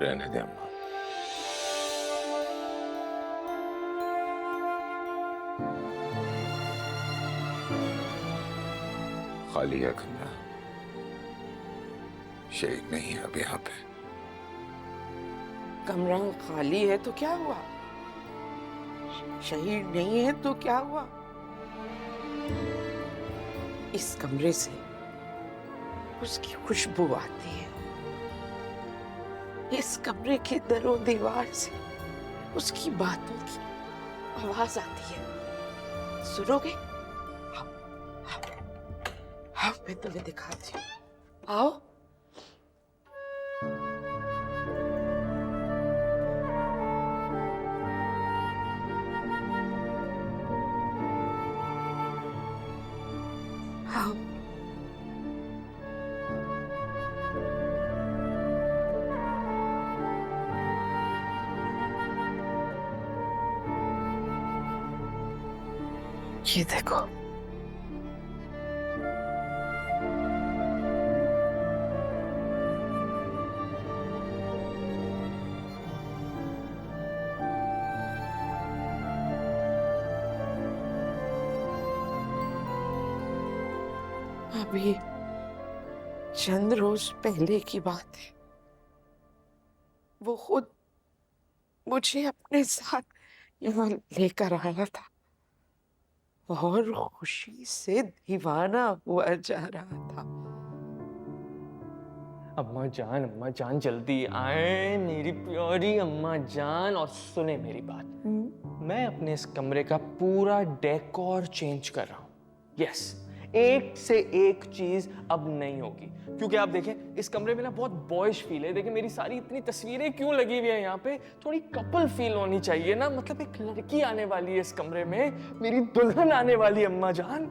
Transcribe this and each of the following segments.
रहने दे अम्मा। खाली है कमरा, शहीद नहीं है अब यहाँ पे। कमरा खाली है तो क्या हुआ? शहीद नहीं है तो क्या हुआ? इस कमरे से उसकी खुशबू आती है, इस कमरे के दरों दीवार से उसकी बातों की आवाज आती है। सुनोगे? आओ, आओ, आओ, मैं तुम्हें दिखाती हूँ। आओ। आओ। ये देखो, अभी चंद रोज पहले की बात है। वो खुद मुझे अपने साथ यहाँ लेकर आया था और खुशी से दीवाना हुआ जा रहा था। अम्मा जान जल्दी आए मेरी प्यारी अम्मा जान, और सुने मेरी बात। मैं अपने इस कमरे का पूरा डेकोर चेंज कर रहा हूँ। यस, एक से एक चीज अब नहीं होगी, क्योंकि आप देखें इस कमरे में ना बहुत बॉयज फील है। देखें मेरी सारी इतनी तस्वीरें क्यों लगी हुई है यहाँ पे, थोड़ी कपल फील होनी चाहिए ना। मतलब एक लड़की आने वाली है इस कमरे में, मेरी दुल्हन आने वाली है अम्मा जान।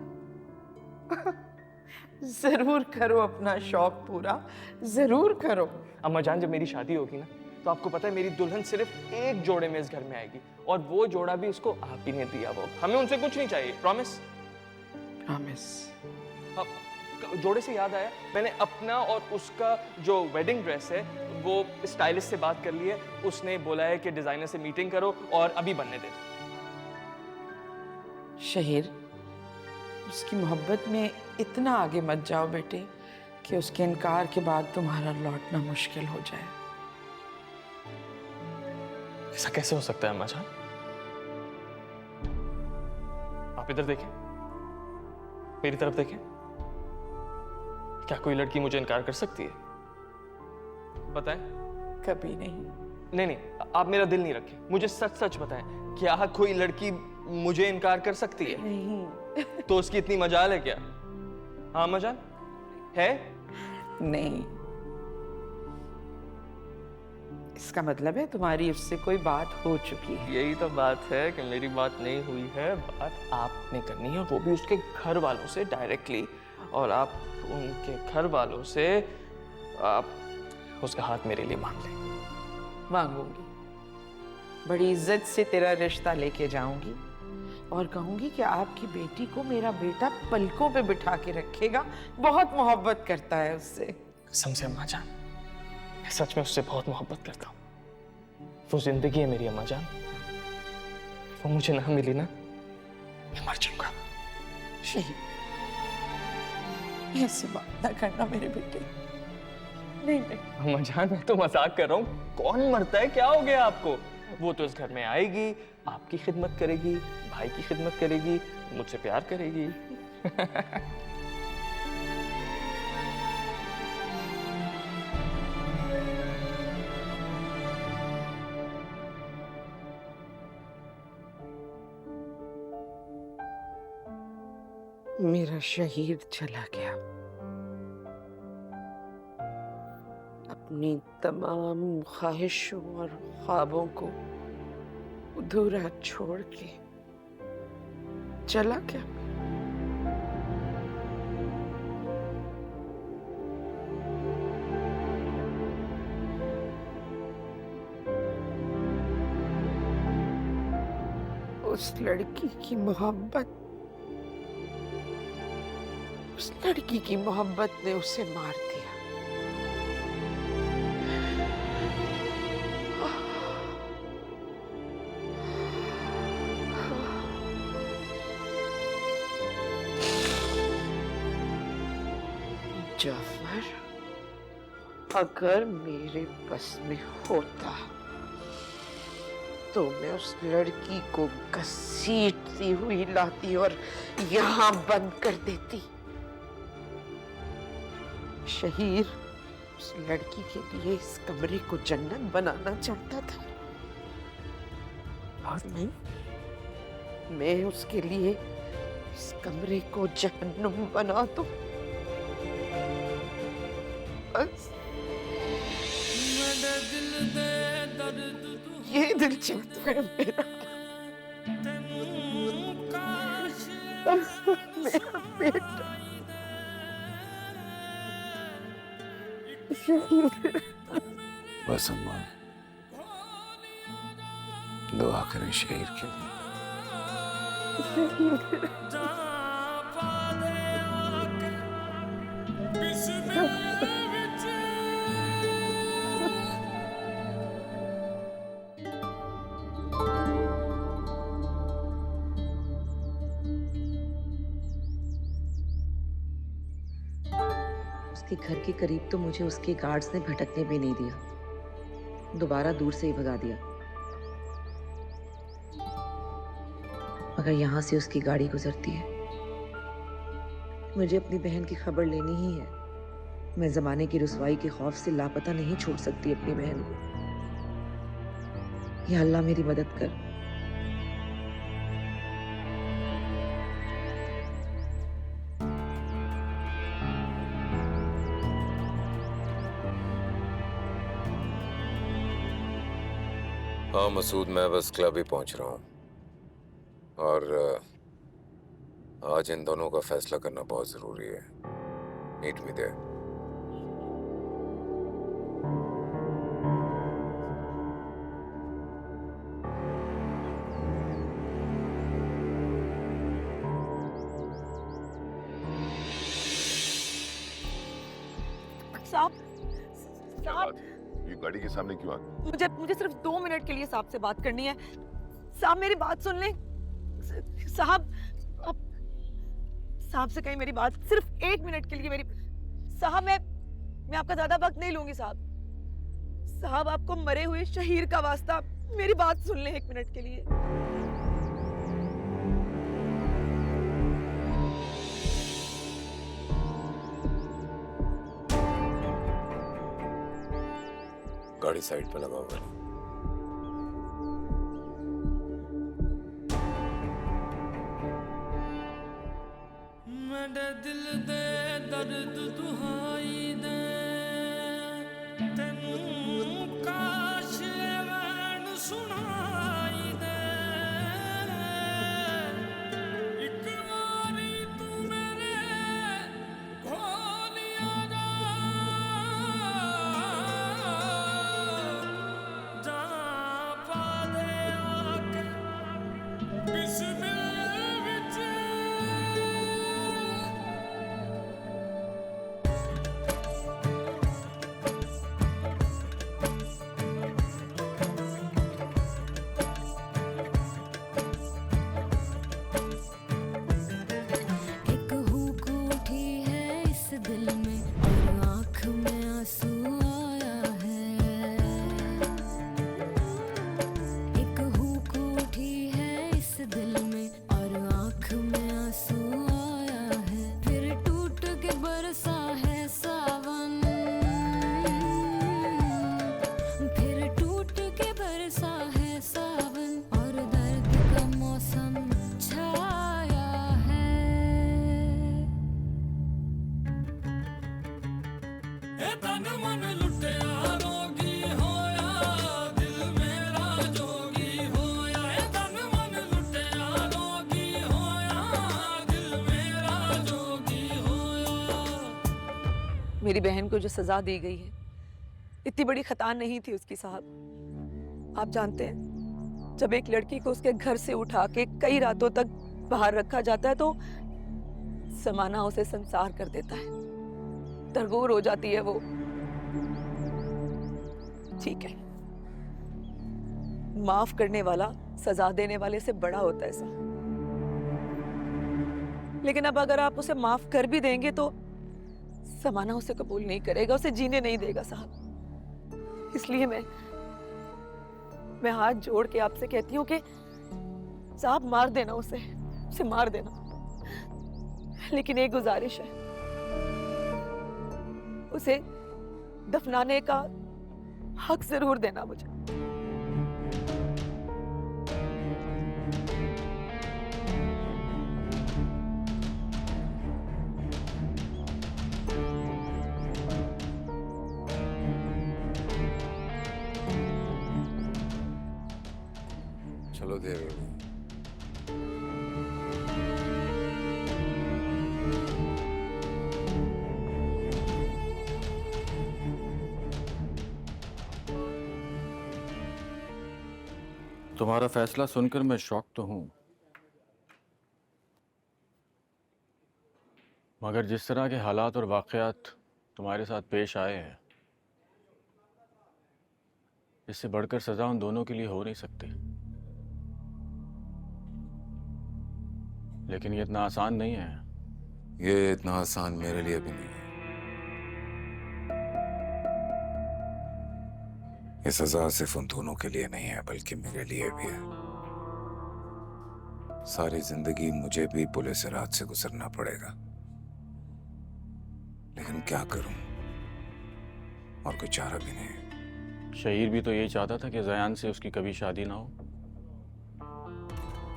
जरूर करो अपना शौक पूरा, जरूर करो। अम्मा जान, जब मेरी शादी होगी ना तो आपको पता है मेरी दुल्हन सिर्फ एक जोड़े में इस घर में आएगी, और वो जोड़ा भी उसको आप ही ने दिया। वो हमें उनसे कुछ नहीं चाहिए। प्रॉमिस? प्रॉमिस। अब जोड़े से याद आया, मैंने अपना और उसका जो वेडिंग ड्रेस है वो स्टाइलिस्ट से बात कर ली है। उसने बोला है कि डिजाइनर से मीटिंग करो और अभी बनने दे दो। शहीर, उसकी मोहब्बत में इतना आगे मत जाओ बेटे कि उसके इनकार के बाद तुम्हारा लौटना मुश्किल हो जाए। ऐसा कैसे हो सकता है अम्मा जान? आप इधर देखें, मेरी तरफ देखें। क्या कोई लड़की मुझे इनकार कर सकती है? बताएं। कभी नहीं। नहीं नहीं, आप मेरा दिल नहीं रखें, मुझे सच सच बताएं, क्या कोई लड़की मुझे इनकार कर सकती है? नहीं। तो उसकी इतनी मजाल है क्या? हाँ मजाल है? नहीं, इसका मतलब है तुम्हारी उससे कोई बात हो चुकी है। यही तो बात है कि मेरी बात नहीं हुई है। बात आपने करनी है, वो भी उसके घर वालों से डायरेक्टली। और आप उनके घर वालों से आप उसका हाथ मेरे लिए मांग लें। मांगूंगी, बड़ी इज्जत से तेरा रिश्ता लेके जाऊंगी और कहूंगी कि आपकी बेटी को मेरा बेटा पलकों पे बिठा के रखेगा, बहुत मोहब्बत करता है उससे। कसम से अम्मा जान, मैं सच में उससे बहुत मोहब्बत करता हूँ। वो जिंदगी है मेरी अम्मा जान, वो मुझे ना मिली ना मैं मर जाऊंगा। शहीद, ऐसी बात ना करना मेरे बेटे। नहीं नहीं। अम्मा जान, मैं तो मजाक कर रहा हूँ। कौन मरता है? क्या हो गया आपको? वो तो इस घर में आएगी, आपकी खिदमत करेगी, भाई की खिदमत करेगी, मुझसे प्यार करेगी। मेरा शहीद चला गया, अपनी तमाम ख्वाहिशों और ख्वाबों को अधूरा छोड़ के चला गया। उस लड़की की मोहब्बत, उस लड़की की मोहब्बत ने उसे मार दिया। जाफर, अगर मेरे बस में होता तो मैं उस लड़की को घसीटती हुई लाती और यहाँ बंद कर देती। शहीर उस लड़की के लिए इस कमरे को जन्नत बनाना चाहता था और मैं उसके लिए इस कमरे को जहन्नुम बना दूं। बस ये दिल चाहता है मेरा। मेरा बेटा बस अम्मा, दुआ करें शहीर के लिए। उसके घर के करीब तो मुझे उसके गार्ड्स ने भटकने भी नहीं दिया, दोबारा दूर से ही भगा दिया। मगर यहाँ से उसकी गाड़ी गुजरती है। मुझे अपनी बहन की खबर लेनी ही है। मैं जमाने की रुसवाई के खौफ से लापता नहीं छोड़ सकती अपनी बहन को। या अल्लाह मेरी मदद कर। हाँ मसूद, मैं बस क्लब ही पहुंच रहा हूँ और आज इन दोनों का फैसला करना बहुत जरूरी है। Meet me there. साहब, क्या बात है? ये गाड़ी के सामने क्यों आ गई? मुझे मुझे सिर्फ 2 मिनट के लिए साहब से बात करनी है। साहब मेरी बात सुन लें। साहब, आप साहब से कहीं मेरी बात सिर्फ 1 मिनट के लिए मेरी। साहब मैं आपका ज्यादा वक्त नहीं लूंगी साहब। साहब आपको मरे हुए शहीर का वास्ता मेरी बात सुन लें 1 मिनट के लिए। गाड़ी साइड पे लगा हुआ है। मेरे दिल दे दर्द दुहाई दे तेनू काश मैं सुनाई दे एक बारी तू मेरे खोलिया जा पा दे आके बिस्मिल्लाह विच। एक हुक उठी है इस दिल में और आँख में आंसू आया है। एक हुक उठी है इस दिल में और आँख में आंसू आया है। फिर टूट के बरसा है सावन, फिर टूट के बरसा है सावन और दर्द का मौसम छाया है। ए तन मन लुटिया रोगी होया दिल मेरा जोगी होया। ए तन मन लुटिया रोगी होया दिल मेरा जोगी होया। मेरी बहन को जो सजा दी गई है इतनी बड़ी खता नहीं थी उसकी साहब। आप जानते हैं जब एक लड़की को उसके घर से उठा के कई रातों तक बाहर रखा जाता है तो जमाना उसे संसार कर देता है, तरगोर हो जाती है वो। ठीक है, माफ करने वाला सजा देने वाले से बड़ा होता है साहब। लेकिन अब अगर आप उसे माफ कर भी देंगे तो जमाना उसे कबूल नहीं करेगा, उसे जीने नहीं देगा साहब। इसलिए मैं हाथ जोड़ के आपसे कहती हूँ कि साहब मार देना उसे मार देना। लेकिन एक गुजारिश है, उसे दफनाने का हक जरूर देना मुझे। चलो देर हो गई। तुम्हारा फैसला सुनकर मैं शॉक तो हूं, मगर जिस तरह के हालात और वाक़यात तुम्हारे साथ पेश आए हैं, इससे बढ़कर सजा उन दोनों के लिए हो नहीं सकती। लेकिन ये इतना आसान नहीं है। ये इतना आसान मेरे लिए भी नहीं है। ये सजा सिर्फ उन दोनों के लिए नहीं है, बल्कि मेरे लिए भी है। सारी जिंदगी मुझे भी पुलिस रात से गुजरना पड़ेगा, लेकिन क्या करूं, और कोई चारा भी नहीं। शहीर भी तो यही चाहता था कि ज़यान से उसकी कभी शादी ना हो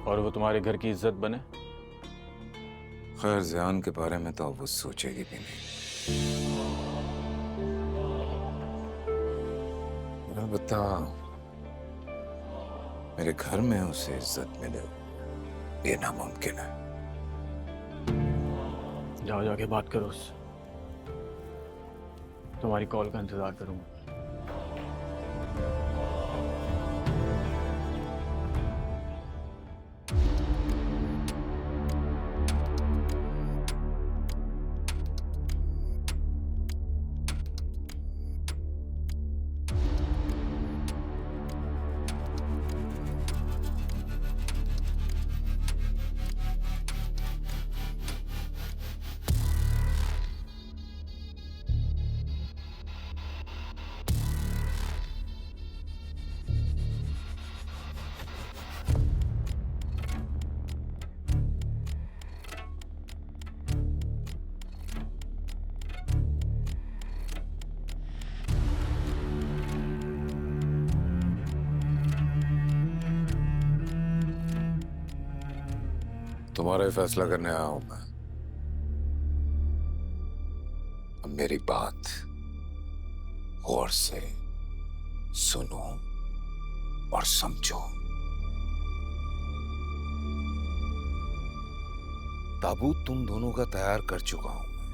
और वो तुम्हारे घर की इज्जत बने। खैर, ज़यान के बारे में तो अब वो सोचेगी भी नहीं। अलबत्ता मेरे घर में उसे इज्जत मिले, ये नामुमकिन है। जाओ जाके बात करो उससे। तुम्हारी कॉल का इंतजार करूंगा। तुम्हारा ही फैसला करने आया हूं मैं। अब मेरी बात गौर से सुनो और समझो। ताबूत तुम दोनों का तैयार कर चुका हूं मैं,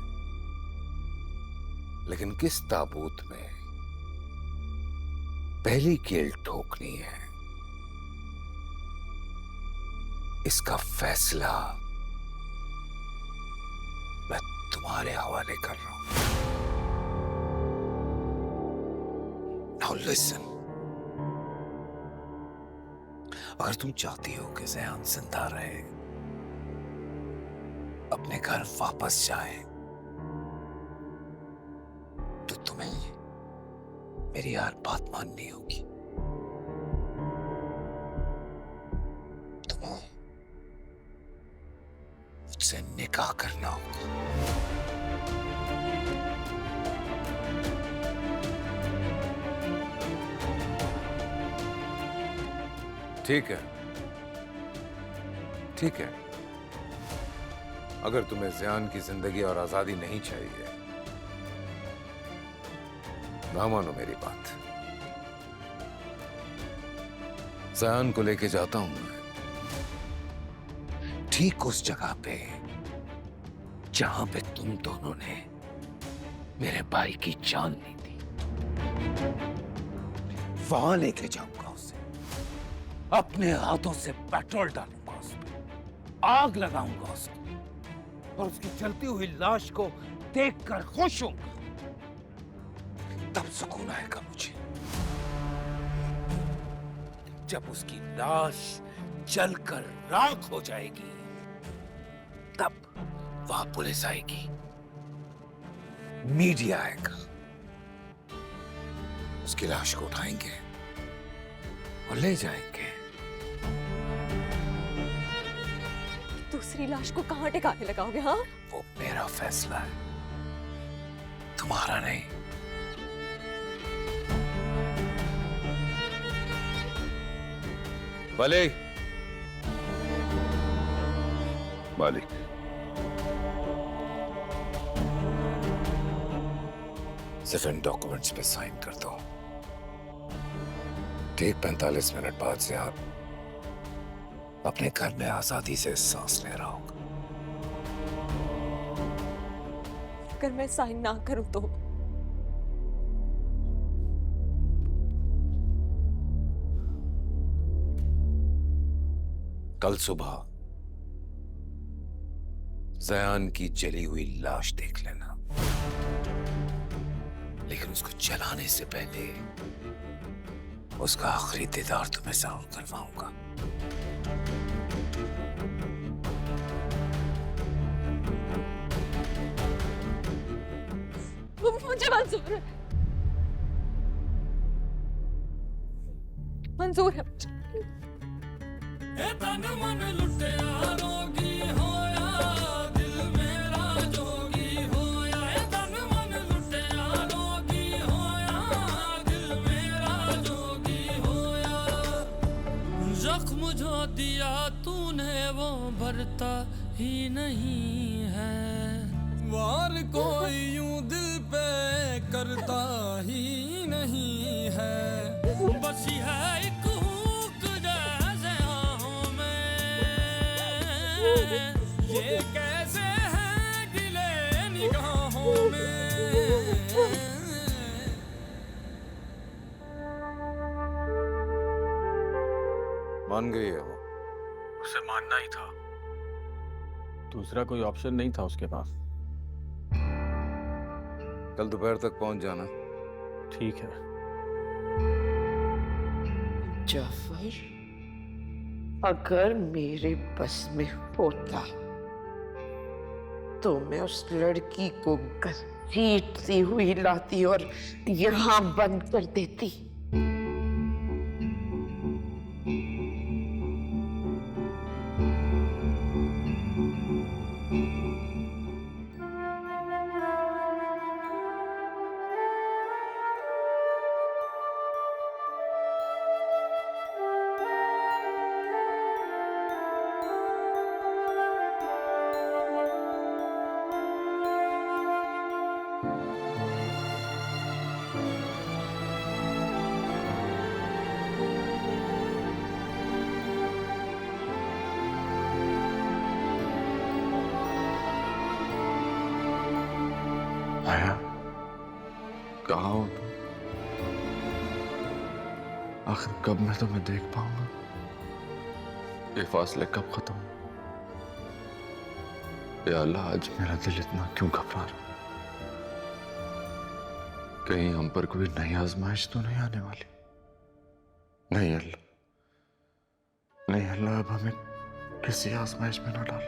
लेकिन किस ताबूत में पहली कील ठोकनी है, इसका फैसला मैं तुम्हारे हवाले कर रहा हूं। Now listen, अगर तुम चाहती हो कि ज़यान जिंदा रहे, अपने घर वापस जाए, तो तुम्हें मेरी हर बात माननी होगी। मुझसे निकाह करना होगा। ठीक है, ठीक है। अगर तुम्हें ज़यान की जिंदगी और आजादी नहीं चाहिए, ना मानो मेरी बात। ज़यान को लेके जाता हूं मैं ठीक उस जगह पे जहां पे तुम दोनों ने मेरे भाई की जान ली थी। वहां लेके जाऊंगा उसे, अपने हाथों से पेट्रोल डालूंगा उस पे, आग लगाऊंगा उसको, और उसकी जलती हुई लाश को देखकर खुश होऊंगा। तब सुकून आएगा मुझे, जब उसकी लाश जलकर राख हो जाएगी, तब वहां पुलिस आएगी, मीडिया आएगा, उसकी लाश को उठाएंगे और ले जाएंगे। दूसरी लाश को कहाँ टिकाने लगाओगे? हाँ, वो मेरा फैसला है, तुम्हारा नहीं। भले मालिक, सिर्फ इन डॉक्यूमेंट्स पे साइन कर दो। ठीक 45 मिनट बाद से आप अपने घर में आजादी से सांस ले रहा होगा। अगर मैं साइन ना करूं तो? कल सुबह जयान की जली हुई लाश देख लेना, लेकिन उसको जलाने से पहले उसका आखिरी दीदार तुम्हें जरूर करवाऊंगा। मुझे मंजूर है, मंजूर है मुझे। ए तन मन लुटिया रोगी होया, दिल मेरा जोगी होया। ए तन मन लुटिया रोगी होया, दिल मेरा जोगी होया। जख्म जो दिया तूने वो भरता ही नहीं है, वार कोई यूं दिल पे करता ही नहीं है। बसी है एक हुक जैसे आहों में, ये कैसे है गिले निगाहों में। मान गई है वो। उसे मानना ही था, दूसरा कोई ऑप्शन नहीं था उसके पास। कल दोपहर तक पहुंच जाना। ठीक है। जाफर, अगर मेरे बस में होता तो मैं उस लड़की को घसीटती हुई लाती और यहाँ बंद कर देती। आया, कहाँ हो तुम? आखिर कब मैं तुम्हें देख पाऊंगा? ये फासले कब खत्म? या अल्लाह, आज मेरा दिल इतना क्यों घबरा रहा? कहीं हम पर कोई नई आजमाइश तो नहीं आने वाली? नहीं अल्लाह, नहीं अल्लाह, अब हमें किसी आजमाइश में ना डाल।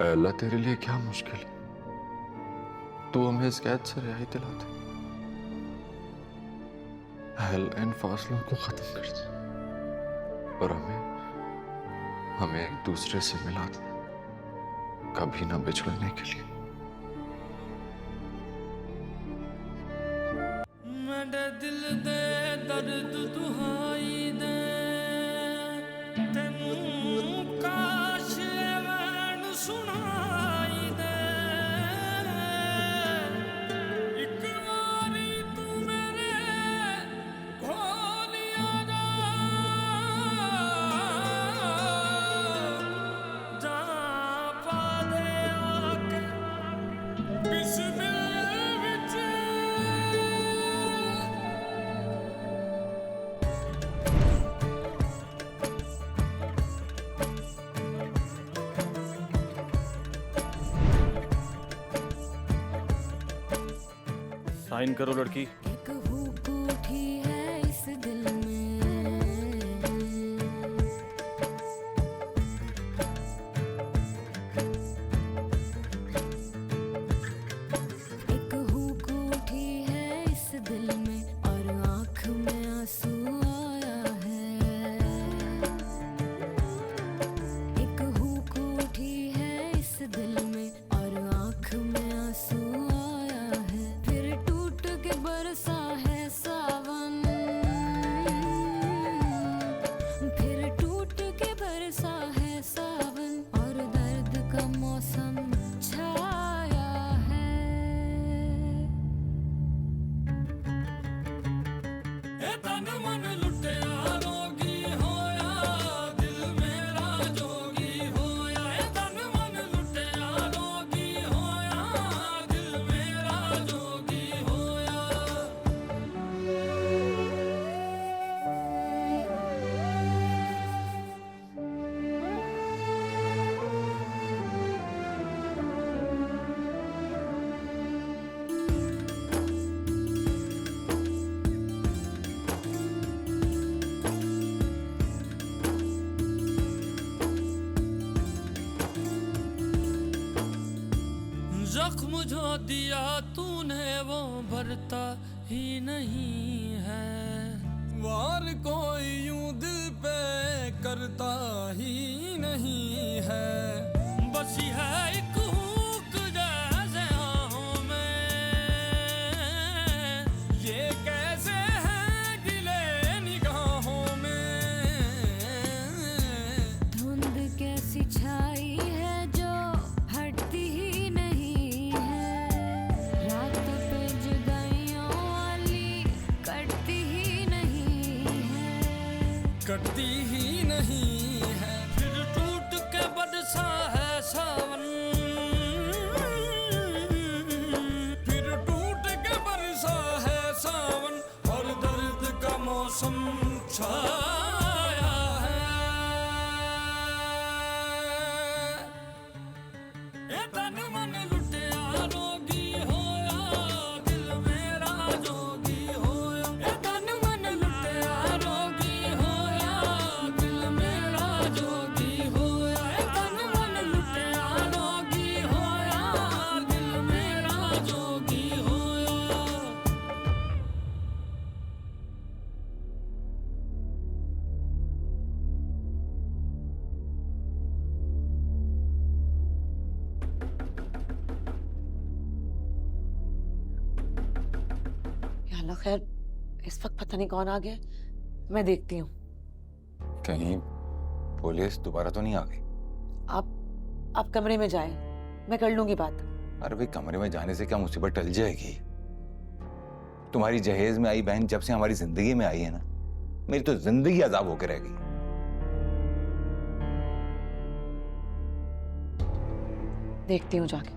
ऐ अल्लाह, तेरे लिए क्या मुश्किल है? तू हमें इस कैद से रिहाई दिला दे। ऐ अल्लाह, इन फासलों को खत्म कर दे और हमें एक दूसरे से मिला दे, कभी ना बिछड़ने के लिए। मेरे दिल दे दर्द दुहाई दे, तेनू काश मैनू सुनाई दे। एक बारी तू मेरे खोलिया जा पा दे आके बिस्मिल्लाह विच। साइन करो लड़की। एक हुक उठी है इस दिल में, जख्म जो दिया तूने वो भरता ही नहीं है, वार कोई यूं दिल पे करता ही नहीं है, बसी है एक हुक जैसे आहों में, ये कैसे है गिले निगाहों में, धुंध कैसी छाई है जो हटती ही नहीं है, रात पे जुदाइयों वाली कटती ही नहीं है, कटती ही नहीं है, फिर टूट के बरसा है सावन, फिर टूट के बरसा है सावन, और दर्द का मौसम छाया है, ए तन मन लुटिया रोगी होया, दिल मेरा जोगी होया, ए तन मन लुटिया रोगी होया, दिल मेरा जोगी होया, ए तन मन लुटिया रोगी होया, दिल मेरा जोगी होया। या अल्लाह खैर, इस वक्त पता नहीं कौन आ गया, मैं देखती हूँ। कहीं पुलिस दोबारा तो नहीं आ गई? आप कमरे में जाएं, मैं कर लूंगी बात। अरे भाई, कमरे में जाने से क्या मुसीबत टल जाएगी? तुम्हारी जहेज में आई बहन जब से हमारी जिंदगी में आई है ना, मेरी तो जिंदगी अजाब होकर रह गई। देखती हूँ जाके।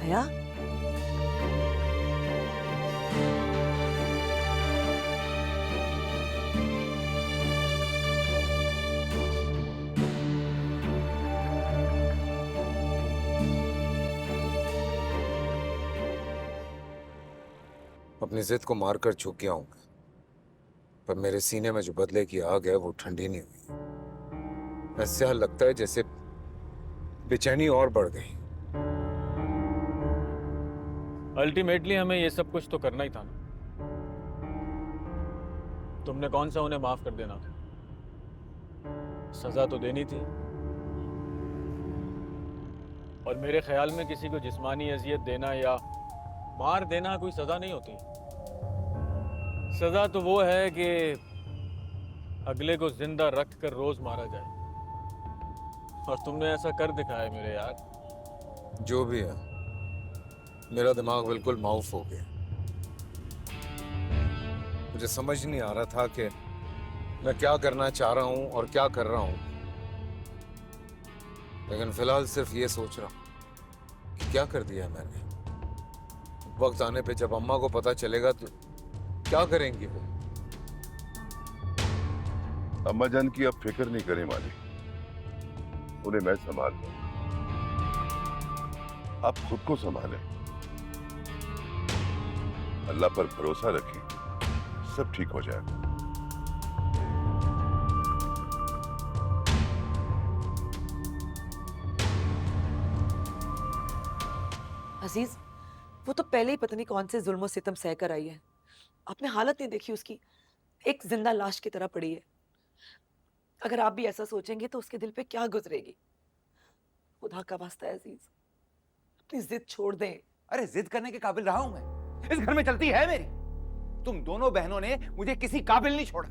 आया? अपनी जिद को मारकर झुक गया हूं, पर मेरे सीने में जो बदले की आग है वो ठंडी नहीं हुई। ऐसा लगता है जैसे बेचैनी और बढ़ गई। अल्टीमेटली हमें ये सब कुछ तो करना ही था ना। तुमने कौन सा उन्हें माफ कर देना था? सजा तो देनी थी। और मेरे ख्याल में किसी को जिस्मानी अजियत देना या मार देना कोई सजा नहीं होती। सजा तो वो है कि अगले को जिंदा रख कर रोज मारा जाए, और तुमने ऐसा कर दिखाया मेरे यार। जो भी है, मेरा दिमाग बिल्कुल माउफ हो गया। मुझे समझ नहीं आ रहा था कि मैं क्या करना चाह रहा हूं और क्या कर रहा हूं, लेकिन फिलहाल सिर्फ ये सोच रहा हूं कि क्या कर दिया मैंने। वक्त आने पे जब अम्मा को पता चलेगा तो क्या करेंगी वो? अम्मा जान की अब फिक्र नहीं करें मालिक, उन्हें मैं संभाल लूं। आप खुद को संभालें, अल्लाह पर भरोसा रखें, सब ठीक हो जाएगा। अजीज, वो तो पहले ही पता नहीं कौन से जुल्म सितम सह कर आई है। आपने हालत नहीं देखी उसकी, एक जिंदा लाश की तरह पड़ी है। अगर आप भी ऐसा सोचेंगे तो उसके दिल पे क्या गुजरेगी। खुदा का वास्ता है अजीज, अपनी जिद छोड़ दें। अरे जिद करने के काबिल रहा हूं मैं, इस घर में चलती है मेरी। तुम दोनों बहनों ने मुझे किसी काबिल नहीं छोड़ा।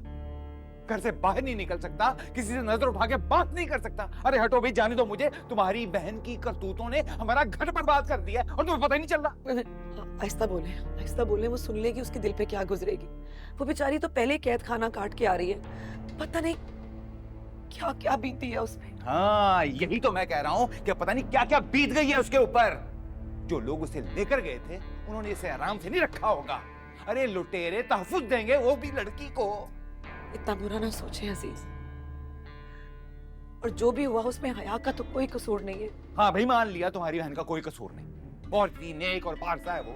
घर से बाहर नहीं निकल सकता, किसी से नजर उठा के बात नहीं कर सकता। अरे हटो भाई, जाने दो मुझे। तुम्हारी बहन की करतूतों ने हमारा घर बर्बाद कर दिया और तुम्हें पता ही नहीं चल रहा। आहिस्ता बोले, आहिस्ता बोले। वो सुन लेगी उसके दिल पे क्या गुजरेगी। वो बेचारी तो पहले कैद खाना काट के आ रही है, पता नहीं क्या क्या बीती है उस पे। हाँ, यही तो मैं कह रहा हूँ कि पता नहीं क्या क्या बीत गई है उसके ऊपर। जो लोग उसे लेकर गए थे उन्होंने इसे आराम से नहीं रखा होगा। अरे लुटेरे तहफ्फुज देंगे वो भी लड़की को। इतना बुरा ना सोचे अजीज। और जो भी हुआ उसमें हया का तो कोई कसूर नहीं है। हाँ भाई, मान लिया तुम्हारी बहन का कोई कसूर नहीं, और इतनी नेक और पारसा है वो,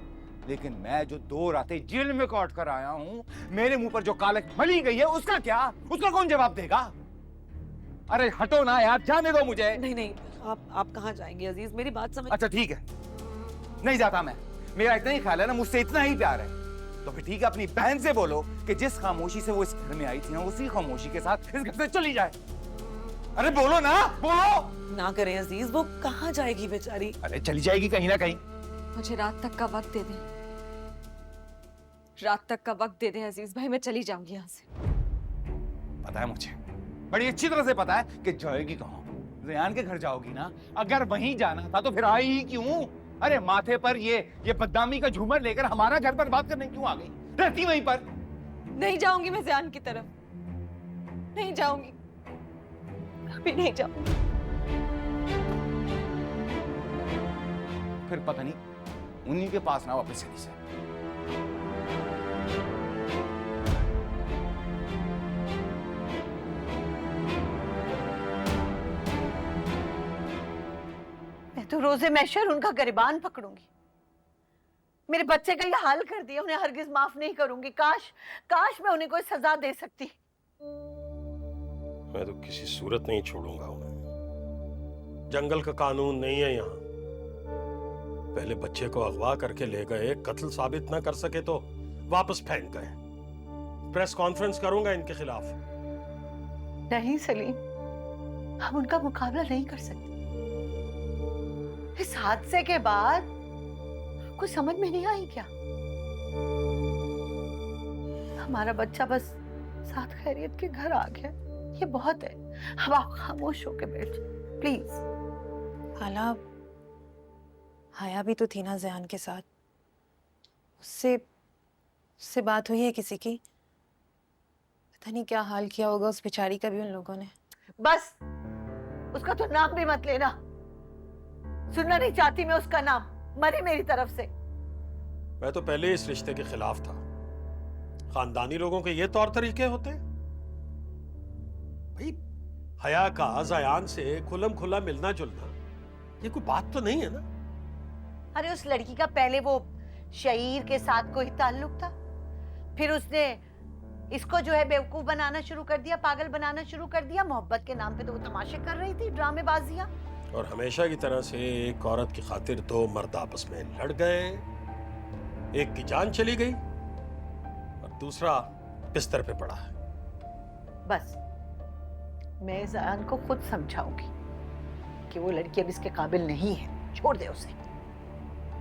लेकिन मैं जो 2 रातें जेल में काट कर आया हूँ, मेरे मुंह पर जो कालक मली गई है उसका क्या? उसका कौन जवाब देगा? अरे हटो ना यार, जाने दो मुझे। नहीं नहीं, आप कहाँ जाएंगे अजीज, मेरी बात समझ। अच्छा ठीक है, नहीं जाता मैं, मेरा इतना ही ख्याल है ना, मुझसे इतना ही प्यार है, तो फिर ठीक है, अपनी बहन से बोलो कि जिस खामोशी से वो इस घर में आई थी ना, उसी खामोशी के साथ इस घर से चली जाए। अरे बोलो ना, बोलो ना करें अजीज, वो कहाँ जाएगी बेचारी? अरे चली जाएगी कहीं ना कहीं। मुझे रात तक का वक्त दे दें, रात तक का वक्त दे दें अजीज भाई, मैं चली जाऊंगी यहाँ से। पता है मुझे, बड़ी अच्छी तरह से पता है कि जाएगी कहाँ। रेहान के घर जाओगी ना, अगर वहीं जाना था तो फिर आई ही क्यों? अरे माथे पर ये बदनामी का झूमर लेकर हमारा घर पर बात करने क्यों आ गई? रहती वहीं पर। नहीं जाऊंगी मैं ज़यान की तरफ, नहीं जाऊंगी, कभी नहीं जाऊंगी। फिर पता नहीं उन्हीं के पास ना वापस चली जाए। मैं तो रोजे मैशर उनका गिरबान पकड़ूंगी। मेरे बच्चे का ये हाल कर दिया, उन्हें हरगिज माफ नहीं करूंगी। काश मैं उन्हें कोई सजा दे सकती। मैं तो किसी सूरत नहीं छोड़ूंगा उन्हें। जंगल का कानून नहीं है यहाँ। पहले बच्चे को अगवा करके ले गए, कत्ल साबित ना कर सके तो वापस फेंक गए। प्रेस कॉन्फ्रेंस करूंगा इनके खिलाफ। नहीं सलीम, हम उनका मुकाबला नहीं कर सकते। इस हादसे के बाद कुछ समझ में नहीं आई क्या? हमारा बच्चा बस साथ खैरियत के घर आ गया, ये बहुत है। अब आप खामोश होकर बैठ जाओ प्लीज। हाला, हया भी तो थी ना ज़यान के साथ, उससे बात हुई है किसी की? पता नहीं क्या हाल किया होगा उस बेचारी का भी उन लोगों ने। बस उसका तो नाम भी मत लेना, सुनना नहीं चाहती मैं उसका नाम, मरी मेरी तरफ से। मैं तो पहले इस रिश्ते के खिलाफ था। खानदानी लोगों के ये तौर तरीके होते हैं भाई? हया का ज़यान से खुलम खुला मिलना जुलना ये कोई बात तो नहीं है ना? अरे उस लड़की का पहले वो शहीर के साथ कोई ताल्लुक था, फिर उसने इसको जो है बेवकूफ बनाना शुरू कर दिया, पागल बनाना शुरू कर दिया। मोहब्बत के नाम पे तो वो तमाशे कर रही थी, ड्रामेबाजियां। और हमेशा की तरह से एक औरत की खातिर 2 मर्द आपस में लड़ गए, एक की जान चली गई और दूसरा बिस्तर पे पड़ा है। बस मैं ज़यान को खुद समझाऊंगी कि वो लड़की अब इसके काबिल नहीं है, छोड़ दे उसे।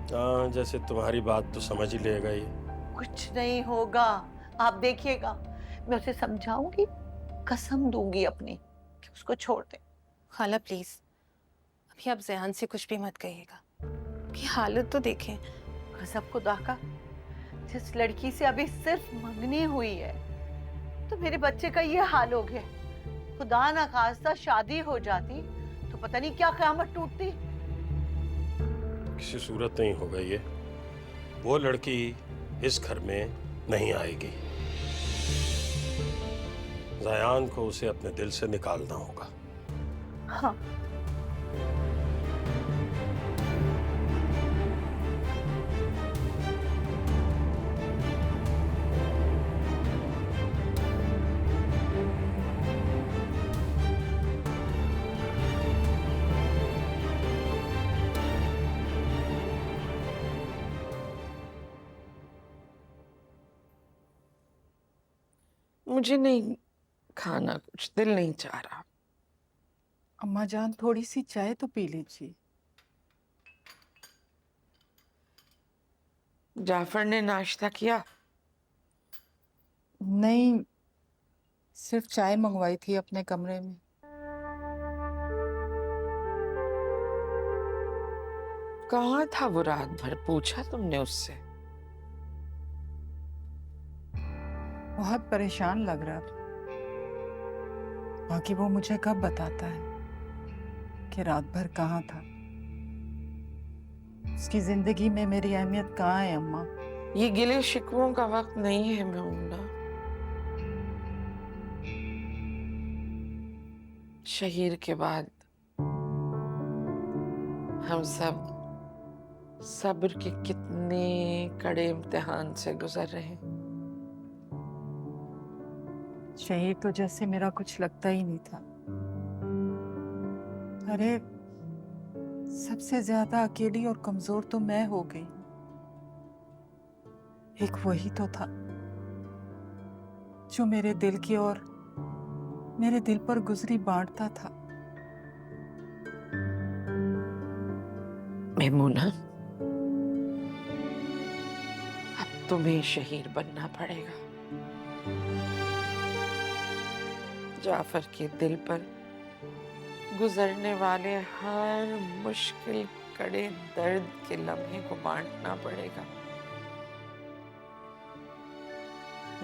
हाँ, जैसे तुम्हारी बात तो समझ ही लेगा ये। कुछ नहीं होगा, आप देखिएगा। मैं उसे समझाऊंगी, कसम दूंगी अपनी कि उसको छोड़ दे। खाला प्लीज, अभी आप ज़यान से कुछ भी मत कहिएगा, कि हालत तो देखें। कसम खुदा का, जिस लड़की से अभी सिर्फ मंगनी हुई है तो मेरे बच्चे का ये हाल हो गया। खुदा ना खास्ता शादी हो जाती तो पता नहीं क्या क़यामत टूटती। किसी सूरत नहीं होगा ये। वो लड़की इस घर में नहीं आएगी। ज़यान को उसे अपने दिल से निकालना होगा। हाँ, मुझे नहीं खाना, कुछ दिल नहीं चाह रहा। अम्मा जान, थोड़ी सी चाय तो पी लीजिए। जाफर ने नाश्ता किया? नहीं, सिर्फ चाय मंगवाई थी अपने कमरे में। कहाँ था वो रात भर, पूछा तुमने उससे? बहुत परेशान लग रहा था। बाकी वो मुझे कब बताता है कि रात भर कहाँ था। उसकी जिंदगी में मेरी अहमियत कहाँ है अम्मा? ये गिले शिकवों का वक्त नहीं है मौला। शहीर के बाद हम सब सब्र के कितने कड़े इम्तिहान से गुजर रहे हैं। शहीद तो जैसे मेरा कुछ लगता ही नहीं था। अरे सबसे ज्यादा अकेली और कमजोर तो मैं हो गई। एक वही तो था जो मेरे दिल की और मेरे दिल पर गुजरी बांटता था। मेमूना, अब तुम्हें शहीद बनना पड़ेगा। जाफर के दिल पर गुजरने वाले हर मुश्किल कड़े दर्द के लम्हे को बांटना पड़ेगा।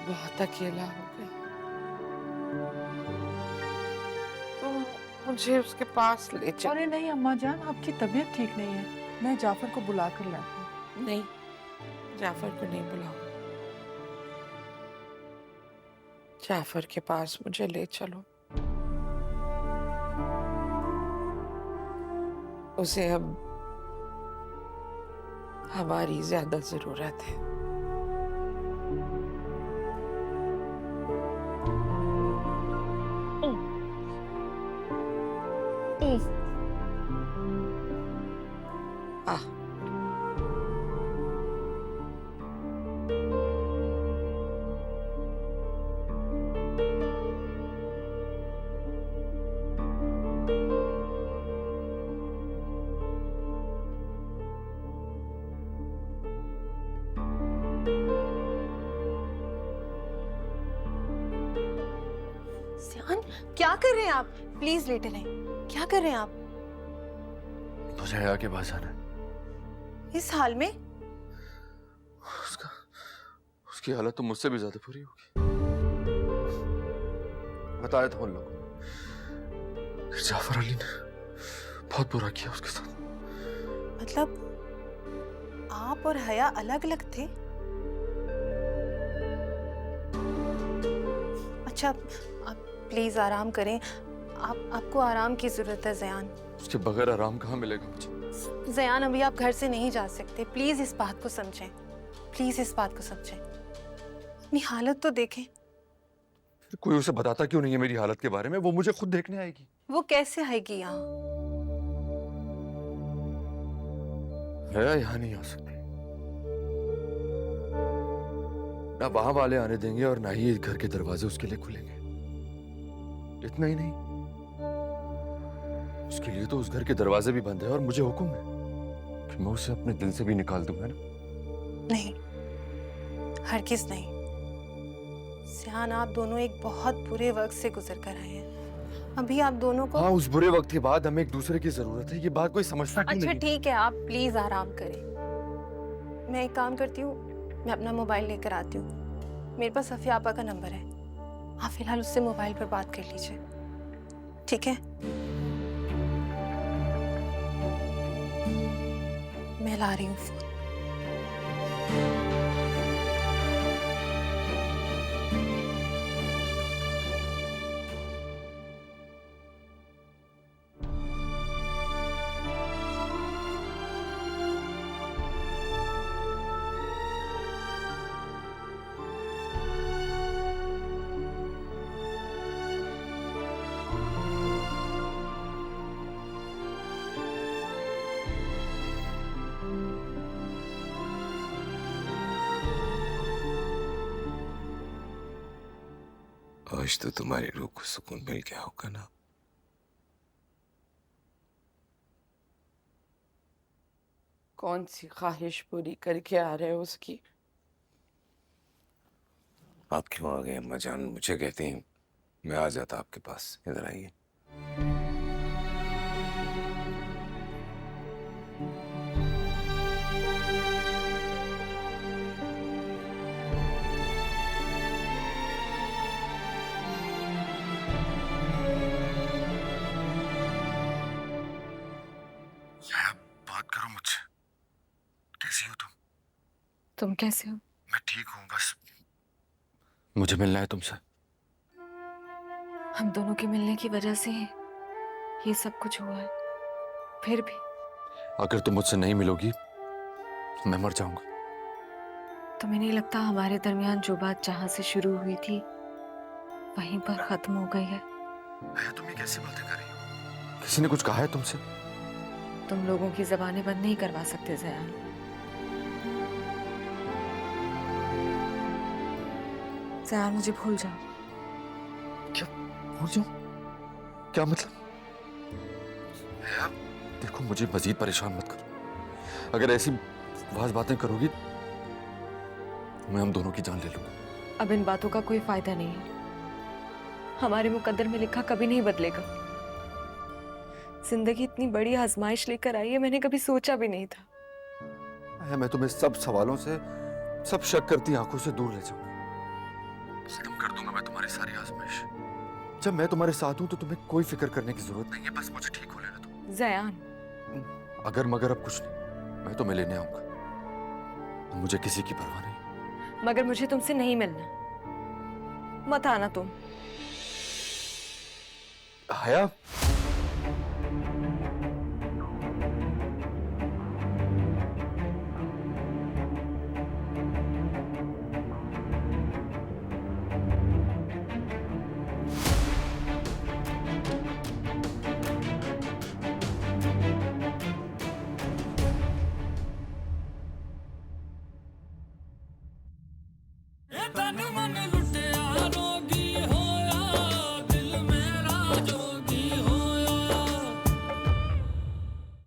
बहुत अकेला हो गया। तो मुझे उसके पास ले चलो। अरे नहीं अम्मा जान, आपकी तबीयत ठीक नहीं है, मैं जाफर को बुला कर लाती हूँ। नहीं, जाफर को नहीं बुलाओ। जाफर के पास मुझे ले चलो। उसे अब हमारी ज्यादा जरूरत है। सियान, क्या कर रहे हैं आप? प्लीज लेटे रहें। क्या कर रहे हैं आप मुझे हया के पास आना है। इस हाल में? उसकी हालत तो मुझसे भी ज्यादा बुरी होगी। बताया था उन लोगों ने, जाफर अली ने बहुत बुरा किया उसके साथ। मतलब आप और हया अलग अलग थे? अच्छा, आप प्लीज आराम करें। आपको आराम की जरूरत है ज़यान। उसके बगैर आराम कहाँ मिलेगा मुझे? ज़यान, अभी आप घर से नहीं जा सकते। प्लीज इस बात को समझें। प्लीज इस बात को समझें। अपनी हालत तो देखें। कोई उसे बताता क्यों नहीं है मेरी हालत के बारे में? वो मुझे खुद देखने आएगी। वो कैसे आएगी यहाँ? हया यहाँ नहीं आ सकती। ना वहां वाले आने देंगे और ना ही इस घर के दरवाजे उसके लिए खुलेंगे। इतना ही नहीं, उसके लिए तो उस घर के दरवाजे भी बंद है और मुझे हुक्म है कि मैं उसे अपने दिल से भी निकाल दूंगा ना। नहीं, हरगिज नहीं। सियान, आप दोनों एक बहुत बुरे वक्त से गुजर कर आए हैं। अभी आप दोनों को हाँ, उस बुरे वक्त के बाद हमें एक दूसरे की जरूरत है। ये बात कोई समझता क्यों अच्छा नहीं? ठीक है, आप प्लीज आराम करें। मैं एक काम करती हूँ, मैं अपना मोबाइल लेकर आती हूँ। मेरे पास सफिया आपा का नंबर है। आप फिलहाल उससे मोबाइल पर बात कर लीजिए, ठीक है? मैं ला रही हूँ फोन। आज तो तुम्हारी रूह को सुकून मिल गया होगा ना? कौन सी ख्वाहिश पूरी करके आ रहे हो उसकी? आप क्यों आ गए अम्मा जान? मुझे कहती हैं मैं आ जाता आपके पास। इधर आइए। बात करो मुझसे। कैसी हो तुम? तुम कैसे हो? मैं ठीक हूँ, बस मुझे मिलना है तुमसे। हम दोनों के मिलने की वजह से ये सब कुछ हुआ है, फिर भी अगर तुम मुझसे नहीं मिलोगी मैं मर जाऊंगा। तुम्हें नहीं लगता हमारे दरमियान जो बात जहां से शुरू हुई थी वहीं पर खत्म हो गई है? तुम ये कैसी बातें कर रही हो? किसी ने कुछ कहा है तुमसे? तुम लोगों की जबानें बंद नहीं करवा सकते ज़यान। ज़यान, मुझे भूल जाओ। क्या भूल जाऊं? क्या मतलब? देखो मुझे मजीद परेशान मत करो। अगर ऐसी बातें करोगी मैं हम दोनों की जान ले लूंगा। अब इन बातों का कोई फायदा नहीं है। हमारे मुकद्दर में लिखा कभी नहीं बदलेगा। जिंदगी इतनी बड़ी आजमाइश लेकर आई है, मैंने कभी सोचा भी नहीं था। मैं तुम्हें सब सवालों से, सब शक करती आंखों से दूर ले जाऊंगा। खत्म कर दूंगा मैं तुम्हारी सारी आजमाइश। जब मैं तुम्हारे साथ हूं तो तुम्हें कोई फिक्र करने की जरूरत नहीं है, बस मुझे ठीक हो लेने दो। ज़यान, अगर मगर अब कुछ नहीं, मैं तुम्हें लेने आऊंगा। मुझे किसी की परवाह नहीं। मगर मुझे तुमसे नहीं मिलना। मत आना तुम। हया, तन मन